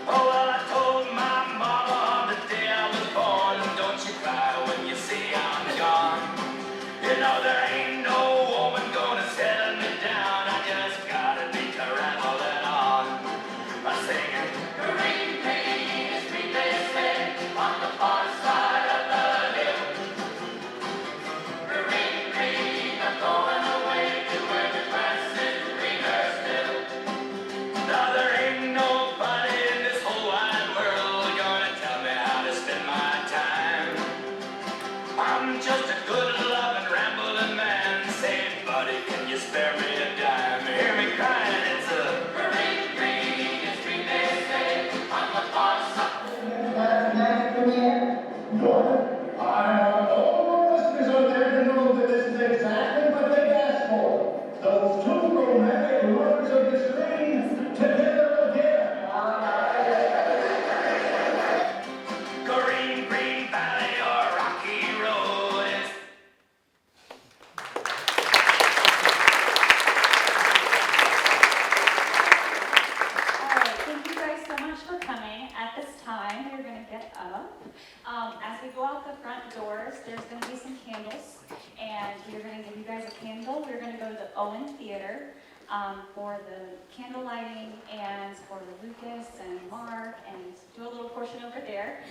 Oh, well, I told my mama on the day I was born, don't you cry when you see I'm gone. You know there ain't no woman gonna settle me down. I just gotta be rambling on. I'm singing, green, green, it's green they say on the far side of the hill. Green, green, I'm going away to where the grass is greener still. Now there ain't nobody in this whole wide world gonna tell me how to spend my time. I'm just a good loving rambling man. Say, buddy, can you spare me a dime? Hear me crying, it's a green, green, it's green they say on the far side. I have always deserved to know that this is Owen Theatre for the candle lighting and for Lucas and Mark and do a little portion over there.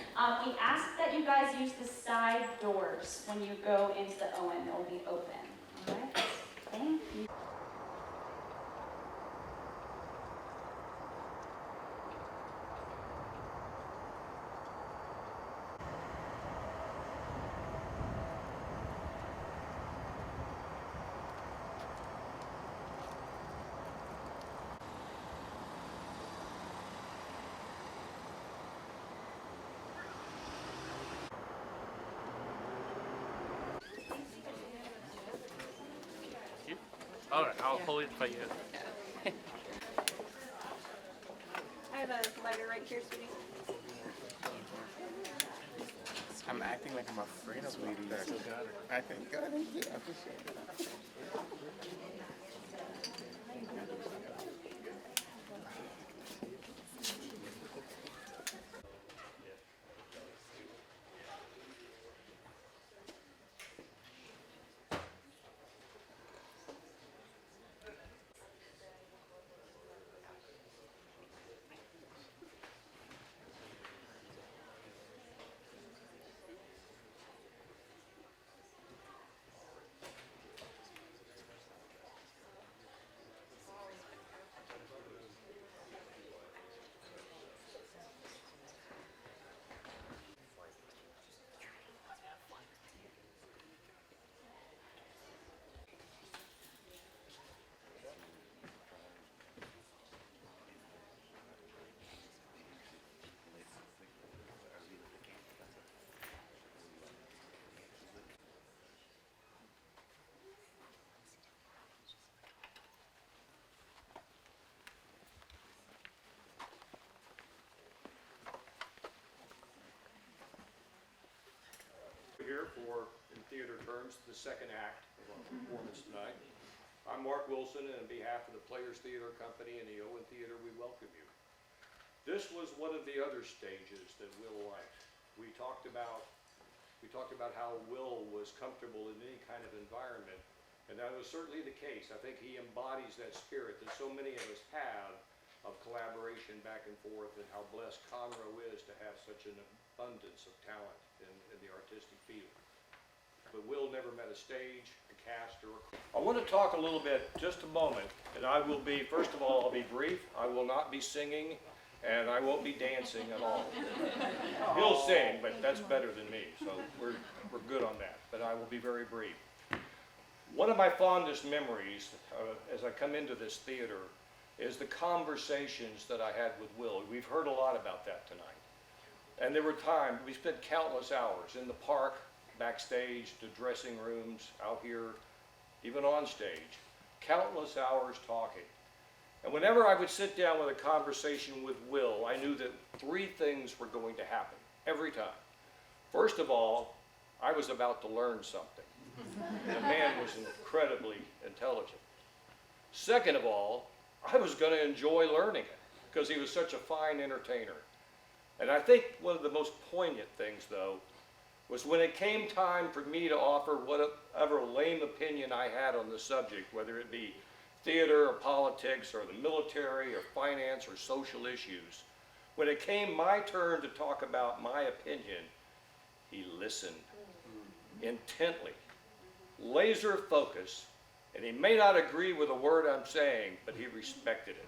We ask that you guys use the side doors when you go into the Owen. They'll be open. All right? Thank you. All right, I'll hold it for you. I have a lighter right here, sweetie. I'm acting like I'm afraid of ladies. I think, God, yeah, for sure. Here for, in theater terms, the second act of our performance tonight. I'm Mark Wilson, and on behalf of the Players Theater Company and the Owen Theatre, we welcome you. This was one of the other stages that Will liked. We talked about how Will was comfortable in any kind of environment, and that was certainly the case. I think he embodies that spirit that so many of us have of collaboration back and forth, and how blessed Conroe is to have such an abundance of talent in the artistic field. But Will never met a stage, a cast, or I want to talk a little bit, just a moment, and I will be, first of all, I'll be brief. I will not be singing, and I won't be dancing at all. He'll sing, but that's better than me, so we're good on that. But I will be very brief. One of my fondest memories as I come into this theater is the conversations that I had with Will. We've heard a lot about that tonight. And there were times, we spent countless hours in the park, backstage, the dressing rooms, out here, even on stage, countless hours talking. And whenever I would sit down with a conversation with Will, I knew that three things were going to happen, every time. First of all, I was about to learn something. The man was incredibly intelligent. Second of all, I was going to enjoy learning it, because he was such a fine entertainer. And I think one of the most poignant things, though, was when it came time for me to offer whatever lame opinion I had on the subject, whether it be theater or politics or the military or finance or social issues. When it came my turn to talk about my opinion, he listened intently, laser focus, and he may not agree with a word I'm saying, but he respected it.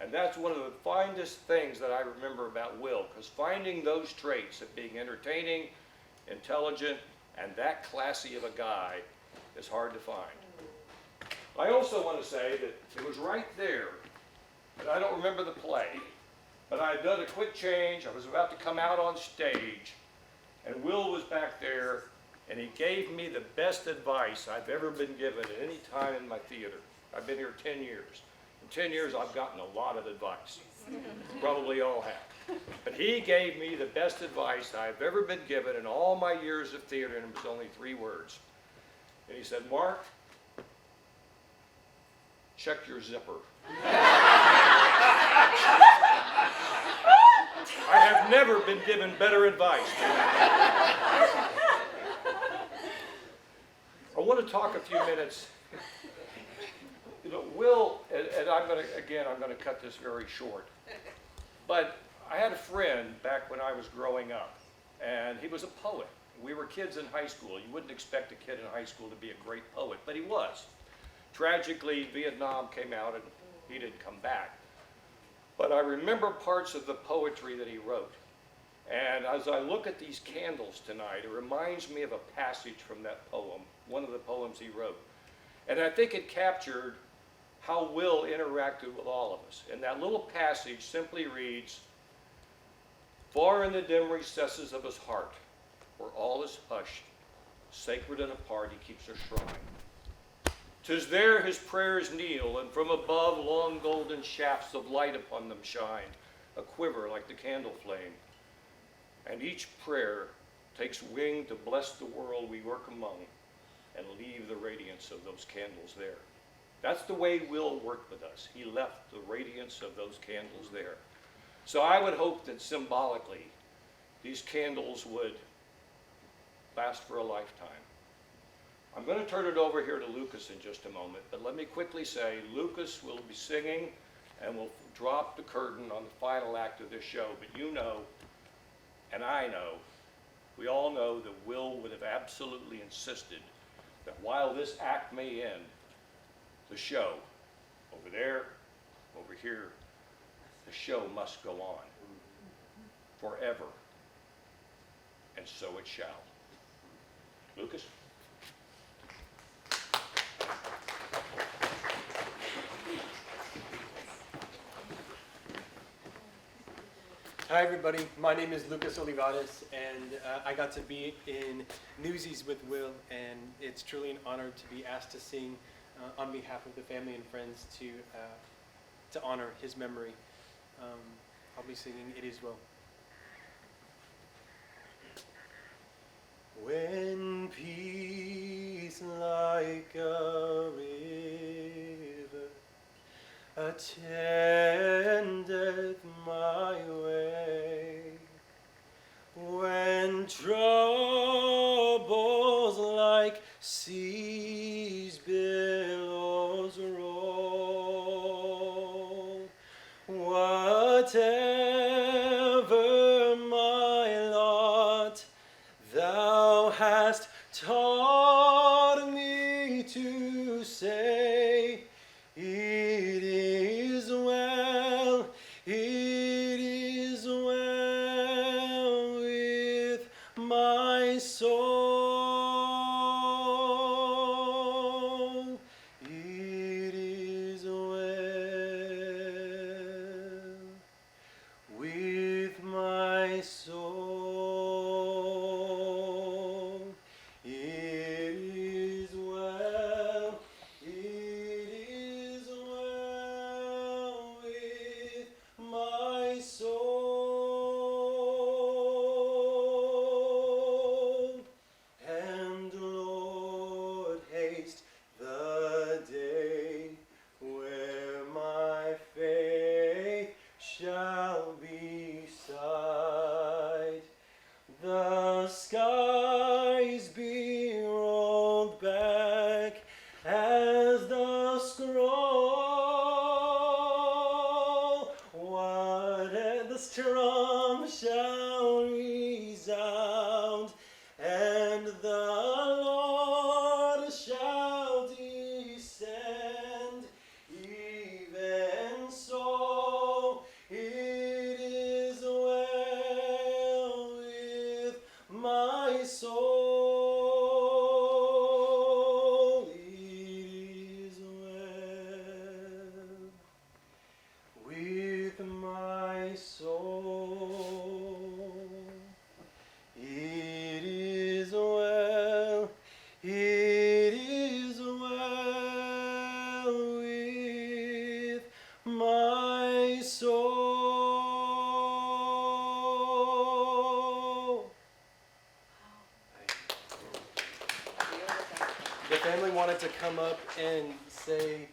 And that's one of the finest things that I remember about Will, because finding those traits of being entertaining, intelligent, and that classy of a guy is hard to find. I also want to say that it was right there, and I don't remember the play, but I had done a quick change. I was about to come out on stage, and Will was back there, and he gave me the best advice I've ever been given at any time in my theater. I've been here 10 years. In 10 years, I've gotten a lot of advice. Probably all have. But he gave me the best advice I've ever been given in all my years of theater, and it was only 3 words. And he said, "Mark, check your zipper." I have never been given better advice. I want to talk a few minutes. You know, Will, and I'm going to cut this very short, but I had a friend back when I was growing up, and he was a poet. We were kids in high school. You wouldn't expect a kid in high school to be a great poet, but he was. Tragically, Vietnam came out and he didn't come back. But I remember parts of the poetry that he wrote. And as I look at these candles tonight, it reminds me of a passage from that poem, one of the poems he wrote. And I think it captured how Will interacted with all of us. And that little passage simply reads, "Far in the dim recesses of his heart, where all is hushed, sacred and apart, he keeps a shrine. 'Tis there his prayers kneel, and from above long golden shafts of light upon them shine, a quiver like the candle flame. And each prayer takes wing to bless the world we work among, and leave the radiance of those candles there." That's the way Will worked with us. He left the radiance of those candles there. So I would hope that symbolically, these candles would last for a lifetime. I'm going to turn it over here to Lucas in just a moment, but let me quickly say, Lucas will be singing and will drop the curtain on the final act of this show, but you know, and I know, we all know that Will would have absolutely insisted that while this act may end, the show, over there, over here, the show must go on forever, and so it shall. Lucas? Hi everybody, my name is Lucas Olivares, and I got to be in Newsies with Will, and it's truly an honor to be asked to sing on behalf of the family and friends to honor his memory. I'll be singing "It Is Well." When peace like a river attendeth my way, when troubles like seas billows roll, whatever my lot, thou hast taught me to say, it is well with my soul. It is well with my soul. It is well with my soul. And Lord, haste the day where my faith shall be sight. The skies be rolled back as the scroll, what the strum shall resound, and the Lord shall descend. Even so, it is well with my soul. It is well with my soul. It is well with my soul. The family wanted to come up and say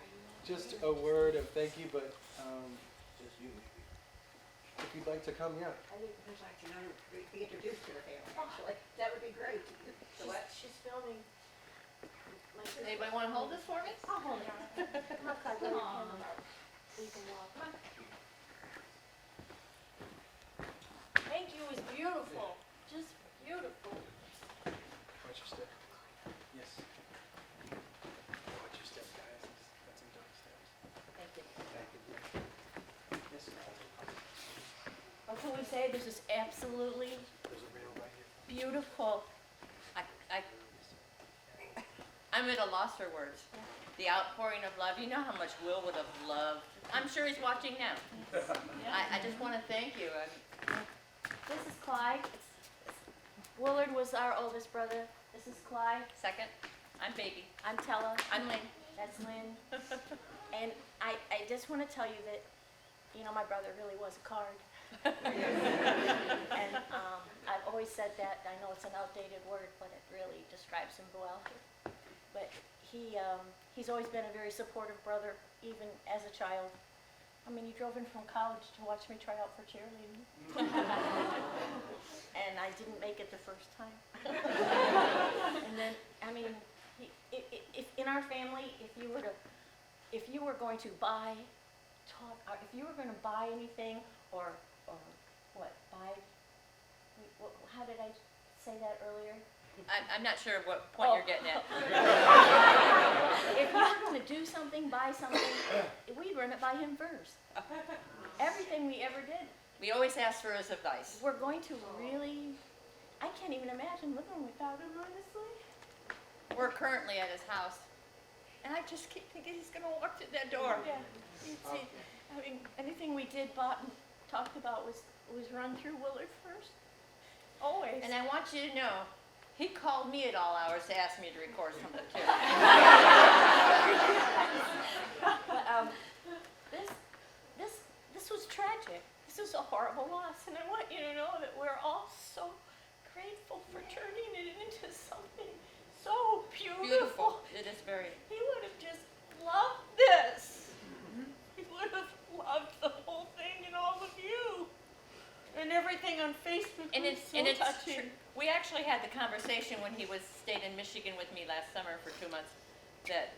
just a word of thank you, but if you'd like to come, yeah. I think we'd like to be introduced to the family, actually. That would be great. She's filming. Anybody want to hold this for me? I'll hold it. My cousin. we say? This is absolutely beautiful. I'm at a loss for words. The outpouring of love. You know how much Will would have loved. I'm sure he's watching now. I just want to thank you. This is Clyde. Willard was our oldest brother. This is Clyde. Second, I'm baby. I'm Tella. I'm Lynn. That's Lynn. And I just want to tell you that, you know, my brother really was a card. And I've always said that. I know it's an outdated word, but it really describes him well. But he's always been a very supportive brother, even as a child. I mean, he drove in from college to watch me try out for cheerleading. And I didn't make it the first time. And then, I mean, if in our family, if you were going to buy anything, or how did I say that earlier? I'm not sure what point you're getting at. If you were going to do something, buy something, we'd run it by him first. Everything we ever did. We always ask for his advice. We're going to really, I can't even imagine living without him, honestly. We're currently at his house, and I just keep thinking he's going to walk through that door. Yeah. See, I mean, anything we did, bought, and talked about was run through Willard first. Always. And I want you to know, he called me at all hours to ask me to record something too. But this was tragic. This was a horrible loss, and I want you to know that we're all so grateful for turning it into something so beautiful. It is very. He would have just loved this. He would have loved the whole thing and all of you. And everything on Facebook was so touching. We actually had the conversation when he stayed in Michigan with me last summer for 2 months, that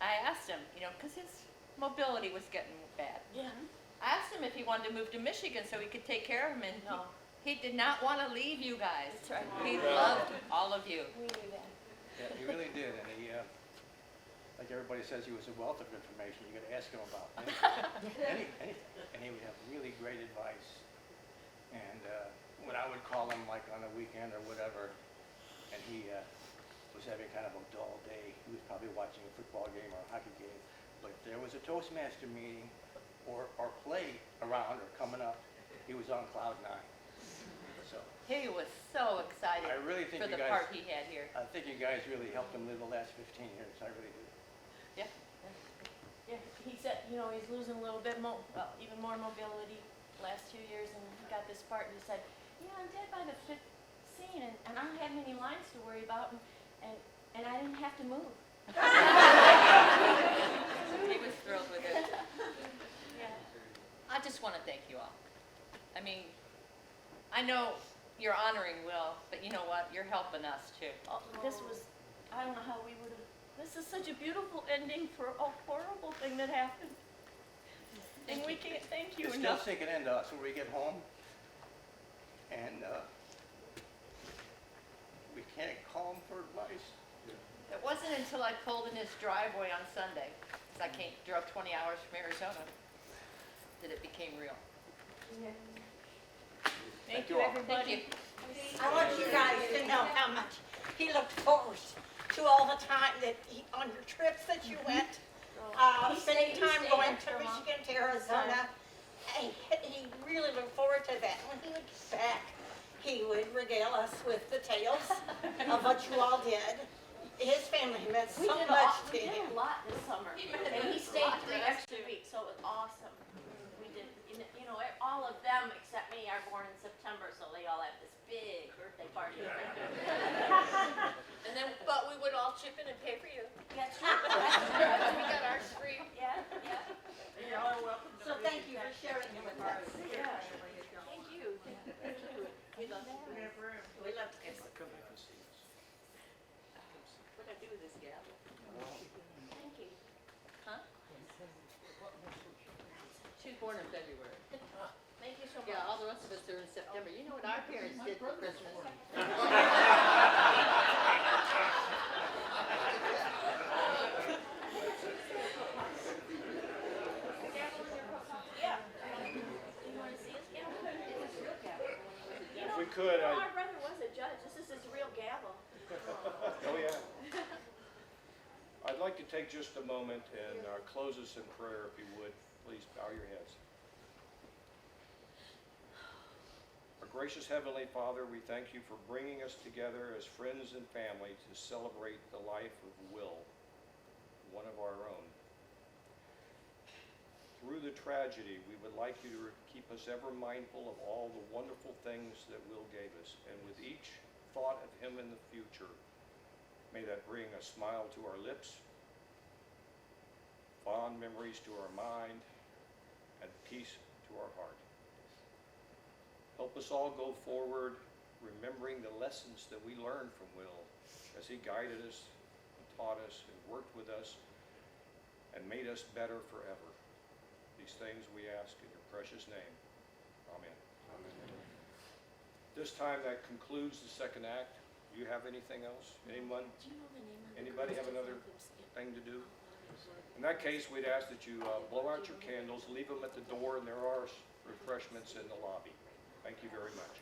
I asked him, you know, because his mobility was getting bad. Yeah. I asked him if he wanted to move to Michigan so he could take care of him, and he did not want to leave you guys. That's right. He loved all of you. We knew that. Yeah, he really did, and he, like everybody says, he was a wealth of information. You got to ask him about anything, and he would have really great advice. And when I would call him, like on a weekend or whatever, and he was having kind of a dull day, he was probably watching a football game or a hockey game, but if there was a Toastmaster meeting or play around or coming up, he was on cloud 9. So He was so excited I really think for you the guys, part he had here. I think you guys really helped him live the last 15 years. I really do. Yeah. Yeah, he said, you know, he's losing a little bit even more mobility last 2 years, and he got this part, and he said, yeah, I'm dead by the 5th scene, and I don't have many lines to worry about, and I didn't have to move. He was thrilled with it. Yeah. I just want to thank you all. I mean, I know you're honoring Will, but you know what? You're helping us too. Oh, this was, I don't know how we would have, this is such a beautiful ending for a horrible thing that happened. And we can't thank you It's enough. still sinking into us when we get home, and we can't call him for advice. It wasn't until I pulled in his driveway on Sunday, because I drove 20 hours from Arizona, that it became real. Yeah. Thank you, you all. everybody. Thank you. I want you guys to know how much he looked forward to all the time that on your trips that you went, spending time going to Michigan, to Arizona. And he really looked forward to that. When he would get back, he would regale us with the tales of what you all did. His family meant so much to We did him. a lot this summer, and he stayed 3 extra weeks, so it was awesome. We did, you know, all of them except me are born in September, so they all have this big birthday party. And then, but we would all chip in and pay for you. That's true. We got ours free. Yeah, yeah. You're all welcome. So thank you for sharing him with us. Yeah. Thank you. Thank you. We love you. We love you. What did I do with this gal? Thank you. Huh? She was born in February. Thank you so much. Yeah, all the rest of us are in September. You know what our parents did for Christmas? Yeah. You want to see us, Gal? could, Well, our brother was a judge. This is his real gavel. Oh, yeah. I'd like to take just a moment and close us in prayer, if you would. Please bow your heads. Our gracious Heavenly Father, we thank you for bringing us together as friends and family to celebrate the life of Will, one of our own. Through the tragedy, we would like you to keep us ever mindful of all the wonderful things that Will gave us, and with each thought of him in the future, may that bring a smile to our lips, fond memories to our mind, and peace to our heart. Help us all go forward, remembering the lessons that we learned from Will as he guided us, and taught us, and worked with us, and made us better forever. These things we ask in your precious name. Amen. Amen. This time that concludes the second act. Do you have anything else? Anyone? Do you know the name of Anybody have another thing to do? In that case, we'd ask that you blow out your candles, leave them at the door, and there are refreshments in the lobby. Thank you very much.